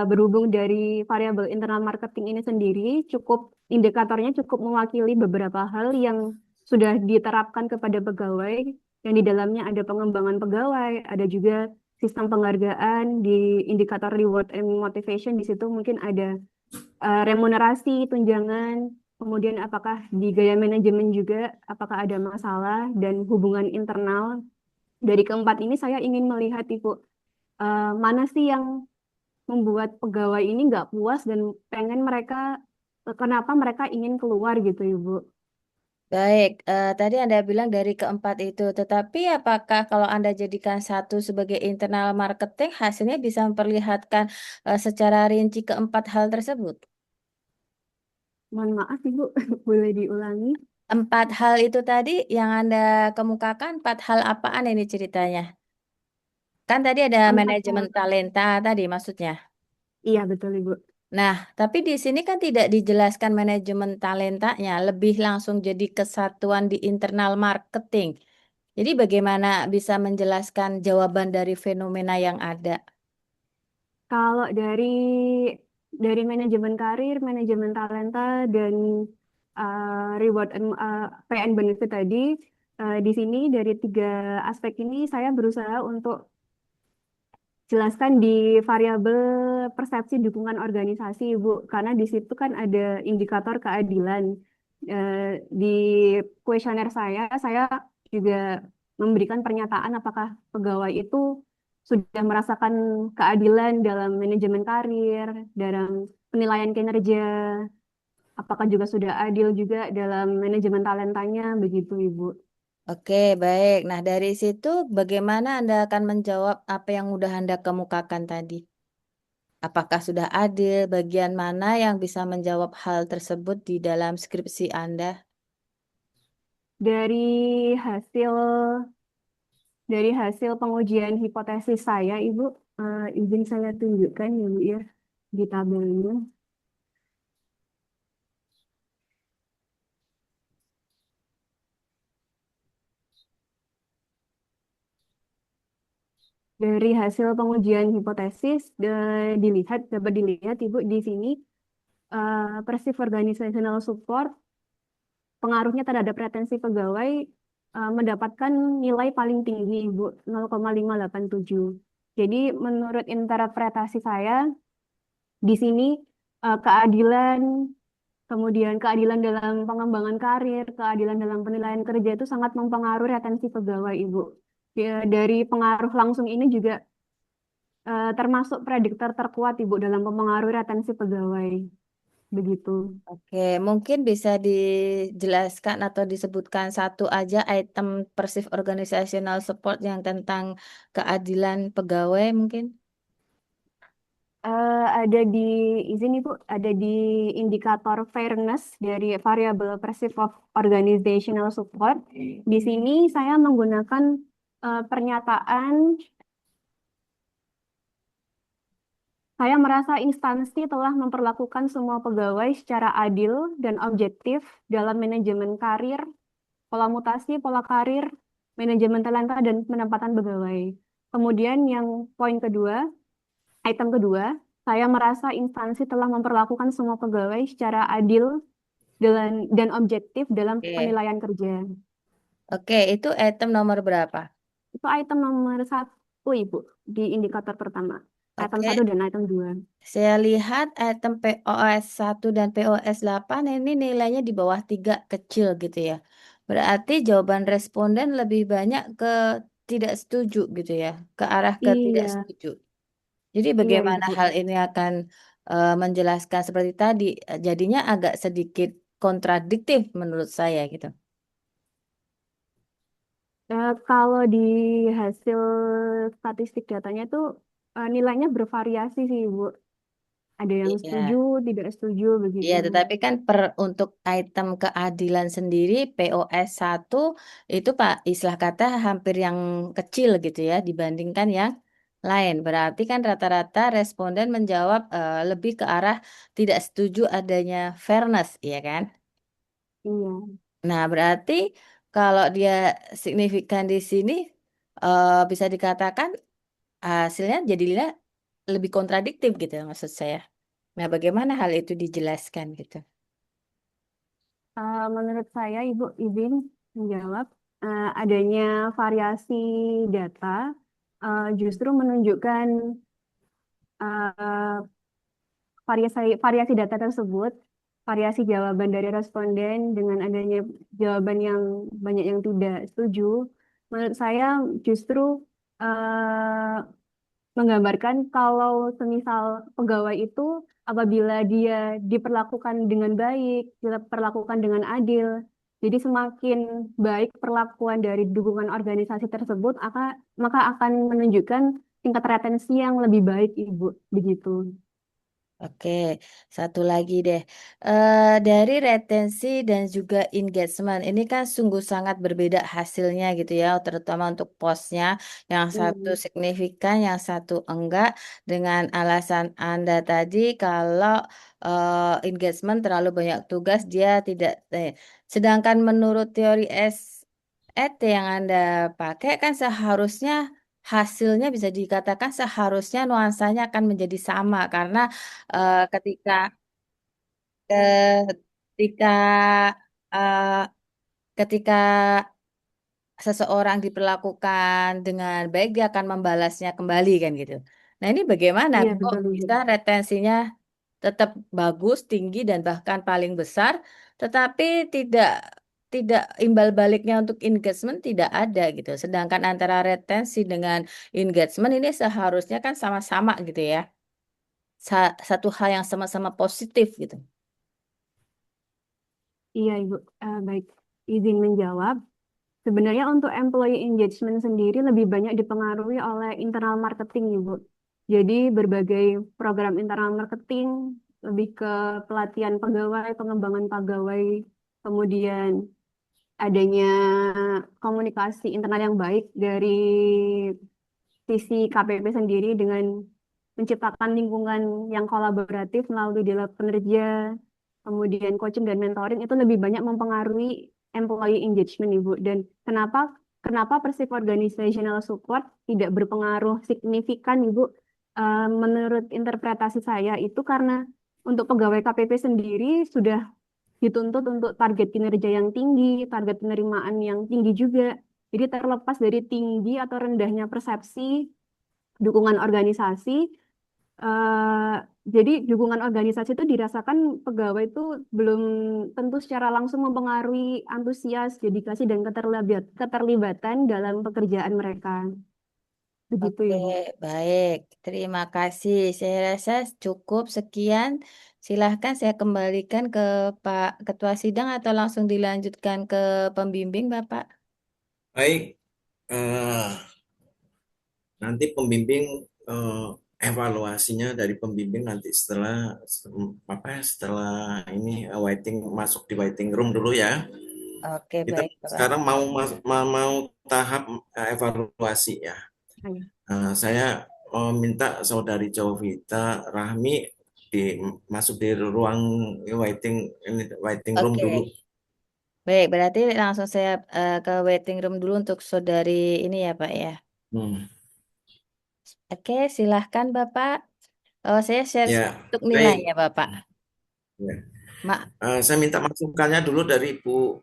berhubung dari variabel internal marketing ini sendiri, cukup indikatornya cukup mewakili beberapa hal yang sudah diterapkan kepada pegawai, yang di dalamnya ada pengembangan pegawai, ada juga sistem penghargaan di indikator reward and motivation. Di situ mungkin ada remunerasi, tunjangan, kemudian apakah di gaya manajemen juga, apakah ada masalah, dan hubungan internal. Dari keempat ini saya ingin melihat Ibu, mana sih yang membuat pegawai ini nggak puas dan pengen mereka, kenapa mereka ingin keluar gitu Ibu. Baik, tadi Anda bilang dari keempat itu, tetapi apakah kalau Anda jadikan satu sebagai internal marketing, hasilnya bisa memperlihatkan secara rinci keempat hal tersebut? Mohon maaf Ibu, boleh diulangi? Empat hal itu tadi yang Anda kemukakan, empat hal apaan ini ceritanya? Kan tadi ada Empat manajemen hal. talenta tadi maksudnya. Iya betul Ibu. Nah, tapi di sini kan tidak dijelaskan manajemen talentanya, lebih langsung jadi kesatuan di internal marketing. Jadi bagaimana bisa menjelaskan jawaban dari fenomena yang ada? Kalau dari manajemen karir, manajemen talenta, dan reward and pay and benefit tadi, di sini dari tiga aspek ini saya berusaha untuk jelaskan di variabel persepsi dukungan organisasi, Bu, karena di situ kan ada indikator keadilan. Di kuesioner saya juga memberikan pernyataan apakah pegawai itu sudah merasakan keadilan dalam manajemen karir, dalam penilaian kinerja, apakah juga sudah adil juga dalam manajemen talentanya, begitu, Ibu. Oke, baik. Nah, dari situ bagaimana Anda akan menjawab apa yang sudah Anda kemukakan tadi? Apakah sudah adil? Bagian mana yang bisa menjawab hal tersebut di dalam skripsi Anda? Dari hasil Dari hasil pengujian hipotesis saya, Ibu, izin saya tunjukkan ya, Bu, ya, di tabelnya. Dari hasil pengujian hipotesis, dapat dilihat, Ibu, di sini perceived organizational support, pengaruhnya terhadap retensi pegawai mendapatkan nilai paling tinggi, Ibu, 0,587. Jadi menurut interpretasi saya, di sini keadilan, kemudian keadilan dalam pengembangan karir, keadilan dalam penilaian kerja itu sangat mempengaruhi retensi pegawai, Ibu. Dari pengaruh langsung ini juga termasuk prediktor terkuat, Ibu, dalam mempengaruhi retensi pegawai. Begitu. Oke, mungkin bisa dijelaskan atau disebutkan satu aja item Persif Organizational Support yang tentang keadilan pegawai mungkin. Ada di izin Ibu, ada di indikator fairness dari variabel Perceived of Organizational Support. Di sini saya menggunakan pernyataan saya merasa instansi telah memperlakukan semua pegawai secara adil dan objektif dalam manajemen karir, pola mutasi, pola karir, manajemen talenta, dan penempatan pegawai. Kemudian yang poin kedua, item kedua, saya merasa instansi telah memperlakukan semua pegawai secara adil dan objektif dalam Oke. penilaian kerja. Oke, itu item nomor berapa? Itu item nomor 1, Ibu, di indikator pertama. Item 1 Oke, dan item 2. saya lihat item POS 1 dan POS 8 ini nilainya di bawah 3 kecil gitu ya. Berarti jawaban responden lebih banyak ke tidak setuju gitu ya, ke arah ke tidak Iya, setuju. Jadi iya bagaimana Ibu. hal ini akan menjelaskan seperti tadi, jadinya agak sedikit kontradiktif menurut saya gitu. Kalau di hasil statistik datanya itu nilainya bervariasi sih Ibu. Ada yang setuju, Iya. tidak setuju Iya, begitu. tetapi kan untuk item keadilan sendiri POS 1 itu Pak istilah kata hampir yang kecil gitu ya dibandingkan yang lain. Berarti kan rata-rata responden menjawab lebih ke arah tidak setuju adanya fairness, ya kan? Iya. Nah, berarti kalau dia signifikan di sini bisa dikatakan hasilnya jadinya lebih kontradiktif gitu maksud saya. Nah, bagaimana hal itu dijelaskan gitu? Menurut saya, Ibu izin menjawab, adanya variasi data justru menunjukkan eh, variasi data tersebut, variasi jawaban dari responden dengan adanya jawaban yang banyak yang tidak setuju. Menurut saya justru eh, menggambarkan kalau semisal pegawai itu apabila dia diperlakukan dengan baik, diperlakukan dengan adil, jadi semakin baik perlakuan dari dukungan organisasi tersebut, maka akan menunjukkan tingkat retensi yang lebih baik, Ibu. Begitu. Oke, satu lagi deh. Dari retensi dan juga engagement, ini kan sungguh sangat berbeda hasilnya gitu ya, terutama untuk posnya. Yang satu Hmm, signifikan, yang satu enggak. Dengan alasan Anda tadi, kalau engagement terlalu banyak tugas, dia tidak. Sedangkan menurut teori SET yang Anda pakai kan seharusnya hasilnya bisa dikatakan seharusnya nuansanya akan menjadi sama karena ketika ketika eh, ketika seseorang diperlakukan dengan baik dia akan membalasnya kembali kan gitu. Nah ini bagaimana iya kok betul, Ibu. bisa retensinya tetap bagus, tinggi dan bahkan paling besar, tetapi tidak tidak imbal baliknya untuk engagement tidak ada gitu. Sedangkan antara retensi dengan engagement ini seharusnya kan sama-sama gitu ya. Satu hal yang sama-sama positif gitu. Iya, Ibu. Baik, izin menjawab. Sebenarnya untuk employee engagement sendiri lebih banyak dipengaruhi oleh internal marketing, Ibu. Jadi berbagai program internal marketing, lebih ke pelatihan pegawai, pengembangan pegawai, kemudian adanya komunikasi internal yang baik dari sisi KPP sendiri dengan menciptakan lingkungan yang kolaboratif melalui dialog kinerja, kemudian coaching dan mentoring itu lebih banyak mempengaruhi employee engagement, Ibu. Dan kenapa kenapa Persif Organizational Support tidak berpengaruh signifikan, Ibu? Menurut interpretasi saya itu karena untuk pegawai KPP sendiri sudah dituntut untuk target kinerja yang tinggi, target penerimaan yang tinggi juga. Jadi terlepas dari tinggi atau rendahnya persepsi dukungan organisasi, eh, jadi dukungan organisasi itu dirasakan pegawai itu belum tentu secara langsung mempengaruhi antusias, dedikasi, dan keterlibatan dalam pekerjaan mereka. Begitu Oke, ya, Bu. baik. Terima kasih. Saya rasa cukup sekian. Silahkan saya kembalikan ke Pak Ketua Sidang atau langsung dilanjutkan ke pembimbing, Bapak. Baik, eh, nanti pembimbing eh, evaluasinya dari pembimbing nanti setelah apa ya, setelah ini waiting masuk di waiting room dulu ya. Oke, Kita baik, Bapak. sekarang mau tahap evaluasi ya. Ayo. Saya minta Saudari Jovita Rahmi masuk di ruang waiting room dulu. Oke, baik. Berarti langsung saya ke waiting room dulu untuk saudari ini ya, Pak ya. Hmm. Oke, silahkan Bapak. Oh, saya share Ya, untuk nilai baik. ya, Bapak. Ya. Mak, Saya minta masukannya dulu dari Bu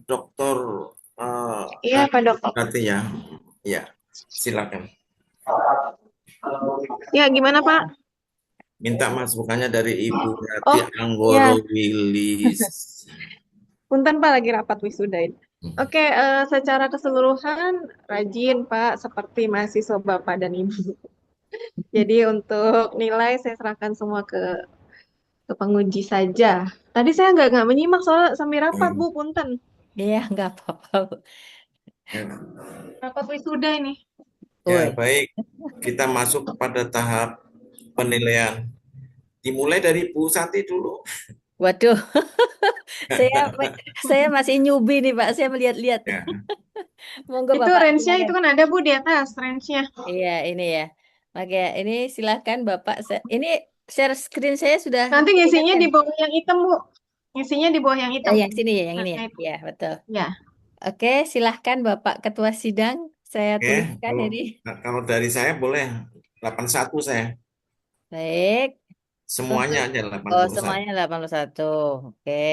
Dokter Iya, Pak Dokter. Rati ya. Ya, silakan. Ya, gimana, Pak? Minta masukannya dari Ibu Rati Oh, Anggoro ya. Wilis. Punten, Pak, lagi rapat wisuda ini. Oke, secara keseluruhan rajin, Pak, seperti mahasiswa Bapak dan Ibu. Jadi untuk nilai saya serahkan semua ke penguji saja. Tadi saya nggak menyimak soal sambil rapat, Bu, punten. iya nggak apa-apa. Bu. Ya, Rapat wisuda ini. ya, Woi, baik. Kita masuk pada tahap penilaian. Dimulai dari Bu Santi dulu. waduh, saya saya masih newbie nih Pak. Saya melihat-lihat. Ya, Monggo Itu Bapak, range-nya itu silakan. kan ada, Bu, di atas range-nya. Iya, ini ya. Oke, ini silahkan Bapak. Ini share screen saya sudah Nanti ngisinya kelihatan. di bawah yang hitam, Bu. Ngisinya di bawah yang hitam. Yang sini ya, yang ini ya. Nah, itu. Iya, betul. Ya. Oke, silahkan Bapak Ketua Sidang. Saya oke. tuliskan Kalau ini. kalau dari saya boleh 81 saya. Baik. Semuanya Untuk aja 81. semuanya 81. Oke.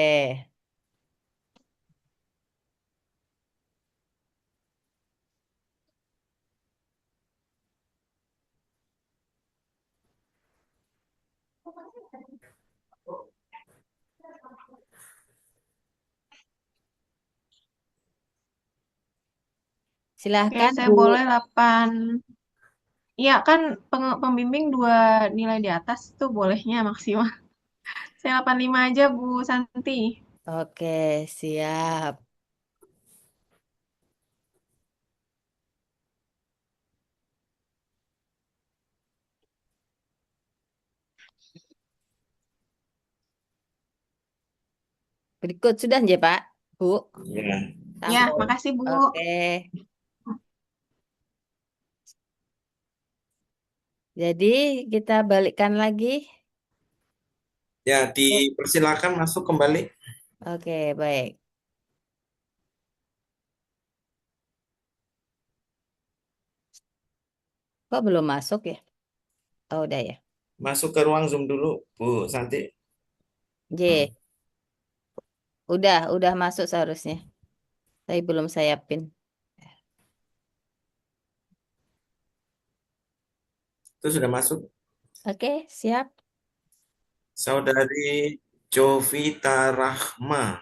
Oke, Silahkan saya Bu. boleh 8. Iya kan pembimbing 2 nilai di atas tuh bolehnya maksimal. Saya 85 aja Bu Santi. Oke, siap. Berikut sudah ya Pak, Bu. Ya. Ya, Sampai. makasih Bu. Oke. Jadi kita balikkan lagi. Ya, Ya. dipersilakan masuk kembali. Oke, baik. Kok belum masuk ya? Oh, udah ya. Masuk ke ruang Zoom dulu, Bu Santi. J. Udah masuk seharusnya. Tapi belum saya pin. Itu sudah masuk. Oke, siap. Saudari Jovita Rahma.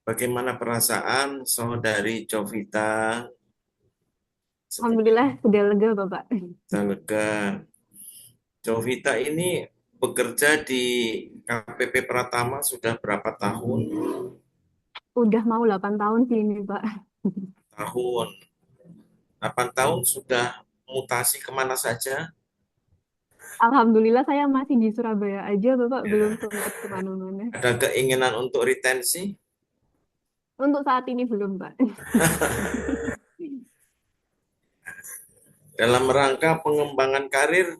Bagaimana perasaan Saudari Jovita? Seperti Alhamdulillah sudah lega, Bapak. lega. Jovita ini bekerja di KPP Pratama sudah berapa tahun? Udah mau 8 tahun sih ini, Pak. Tahun. 8 tahun sudah mutasi kemana saja? Alhamdulillah saya masih di Surabaya aja, Bapak. Belum Ya. sempat kemana-mana. Ada keinginan untuk retensi? Untuk saat ini belum, Pak. Dalam rangka pengembangan karir,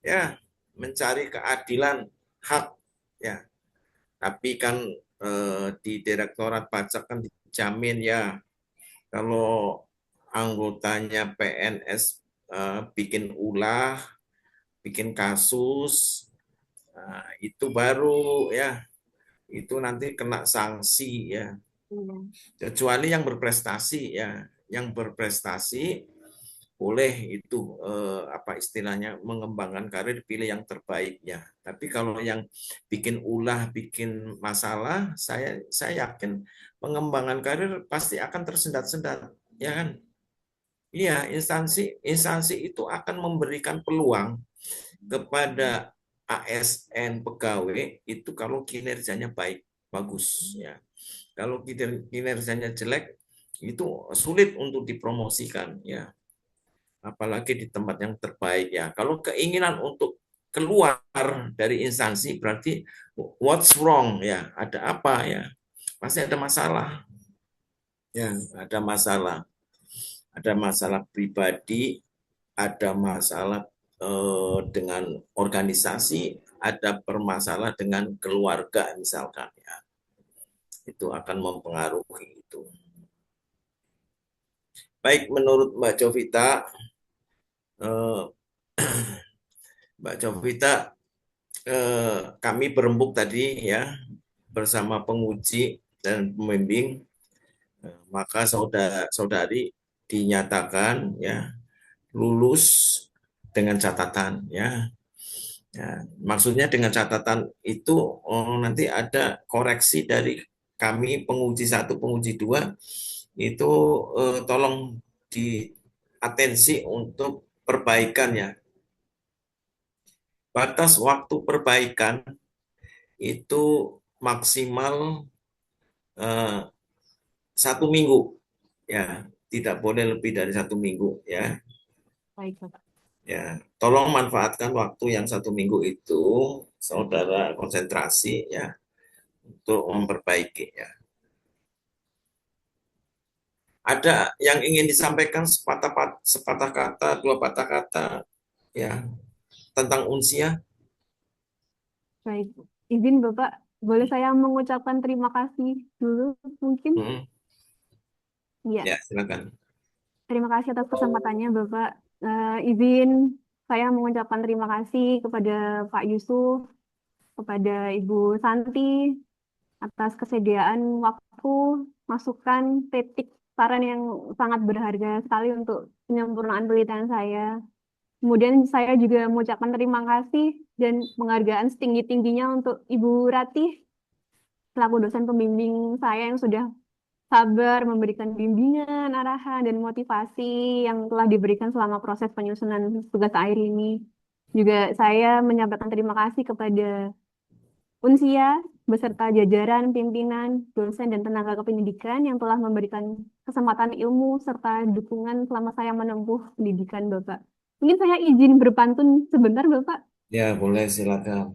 ya, mencari keadilan hak, ya. Tapi kan di Direktorat Pajak kan dijamin ya, kalau anggotanya PNS bikin ulah, bikin kasus, Nah, itu baru ya, itu nanti kena sanksi ya. Iya. Kecuali yang berprestasi ya, yang berprestasi boleh itu apa istilahnya mengembangkan karir pilih yang terbaik ya. Tapi kalau yang bikin ulah, bikin masalah, saya yakin pengembangan karir pasti akan tersendat-sendat, ya kan? Iya, instansi itu akan memberikan peluang kepada ASN pegawai itu kalau kinerjanya baik, bagus ya. Kalau kinerjanya jelek itu sulit untuk dipromosikan ya, apalagi di tempat yang terbaik ya. Kalau keinginan untuk keluar dari instansi berarti what's wrong ya, ada apa ya? Pasti ada masalah. Ya, ada masalah pribadi, ada masalah dengan organisasi, ada permasalahan dengan keluarga misalkan ya. Itu akan mempengaruhi itu. Baik, menurut Mbak Jovita, eh, Mbak Jovita, kami berembuk tadi ya bersama penguji dan pembimbing, maka saudari dinyatakan ya lulus dengan catatan ya. Ya, maksudnya dengan catatan itu nanti ada koreksi dari kami penguji 1, penguji 2 itu tolong diatensi untuk perbaikan ya. Batas waktu perbaikan itu maksimal 1 minggu ya, tidak boleh lebih dari 1 minggu ya. Baik, Bapak. Ya, tolong manfaatkan waktu yang 1 minggu itu, saudara konsentrasi ya untuk memperbaiki ya. Ada yang ingin disampaikan sepatah kata, 2 patah kata ya tentang Unsia? Baik. Izin Bapak, boleh saya mengucapkan terima kasih dulu mungkin? Hmm, Iya. ya, silakan. Terima kasih atas kesempatannya, Bapak. Izin saya mengucapkan terima kasih kepada Pak Yusuf, kepada Ibu Santi, atas kesediaan waktu, masukan, kritik, saran yang sangat berharga sekali untuk penyempurnaan penelitian saya. Kemudian saya juga mengucapkan terima kasih dan penghargaan setinggi-tingginya untuk Ibu Ratih, selaku dosen pembimbing saya yang sudah sabar memberikan bimbingan, arahan, dan motivasi yang telah diberikan selama proses penyusunan tugas akhir ini. Juga saya menyampaikan terima kasih kepada Unsia beserta jajaran, pimpinan, dosen, dan tenaga kependidikan yang telah memberikan kesempatan ilmu serta dukungan selama saya menempuh pendidikan, Bapak. Mungkin saya izin berpantun sebentar, Bapak. Ya, boleh silakan.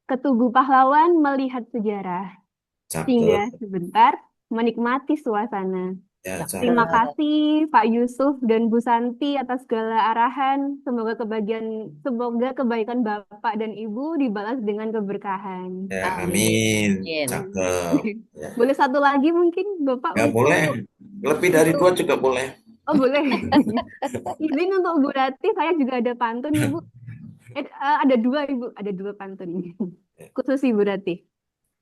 Ketugu pahlawan melihat sejarah, Cakep. singgah sebentar menikmati suasana. Ya, Terima cakep. kasih Pak Yusuf dan Bu Santi atas segala arahan. Semoga kebaikan Bapak dan Ibu dibalas dengan keberkahan. Ya, Amin. amin. Cakep. Ya, Boleh satu lagi mungkin Bapak ya untuk boleh. Lebih dari 2 juga boleh. Oh boleh. Izin untuk Bu Rati, saya juga ada pantun Ibu. Ada 2 Ibu, ada 2 pantun. Khusus Ibu Rati.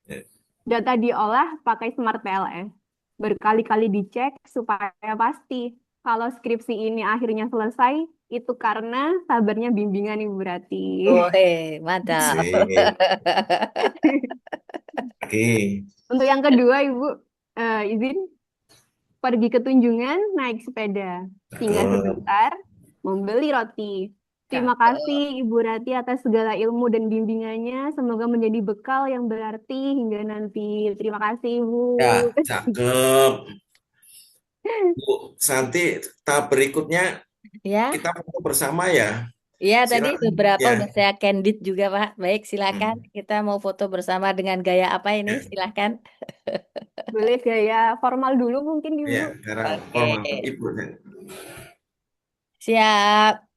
Ya. Data diolah pakai Smart PLS. Berkali-kali dicek supaya pasti. Kalau skripsi ini akhirnya selesai, itu karena sabarnya bimbingan Ibu Rati. Mantap. Sip. Oke. Untuk yang kedua Ibu, izin pergi ke Tunjungan naik sepeda. Singgah Cakep. sebentar, membeli roti. Terima kasih Ibu Rati atas segala ilmu dan bimbingannya. Semoga menjadi bekal yang berarti hingga nanti. Terima kasih Ibu. Ya, cakep. Bu Santi, tahap berikutnya Ya, kita foto bersama ya. ya tadi Silakan. beberapa Ya. udah saya candid juga, Pak. Baik, silakan. Kita mau foto bersama dengan gaya apa ini? Ya. Silakan. Boleh gaya formal dulu mungkin Ibu. Ya, sekarang Oke. formal Ibu. Siap.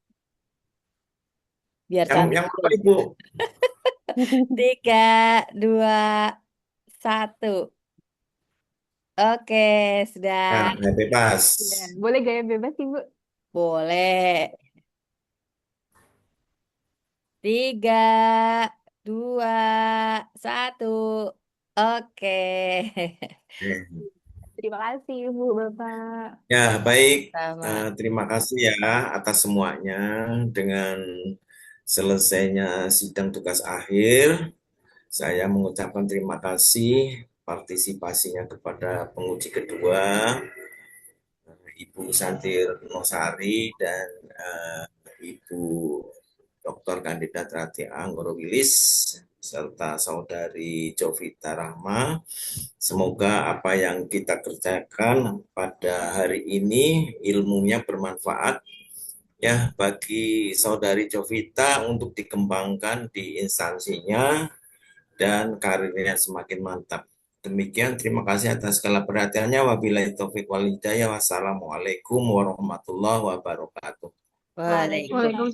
Biar cantik. Yang mana Ibu? 3, 2, 1. Oke, sudah. Ya, bebas. Ya, boleh gaya bebas Ibu. Boleh. 3, 2, 1. Oke. Terima kasih Ibu, Bapak. Ya, baik. Sama. Terima kasih ya atas semuanya. Dengan selesainya sidang tugas akhir, saya mengucapkan terima kasih partisipasinya kepada penguji kedua, Ibu Santi Nosari dan Ibu Dr. Kandidat Rati Anggorowilis serta Saudari Jovita Rahma. Semoga apa yang kita kerjakan pada hari ini ilmunya bermanfaat ya bagi Saudari Jovita untuk dikembangkan di instansinya dan karirnya semakin mantap. Demikian, terima kasih atas segala perhatiannya. Wabillahi taufik wal hidayah. Wassalamualaikum warahmatullahi wabarakatuh. Waalaikumsalam. Waalaikumsalam.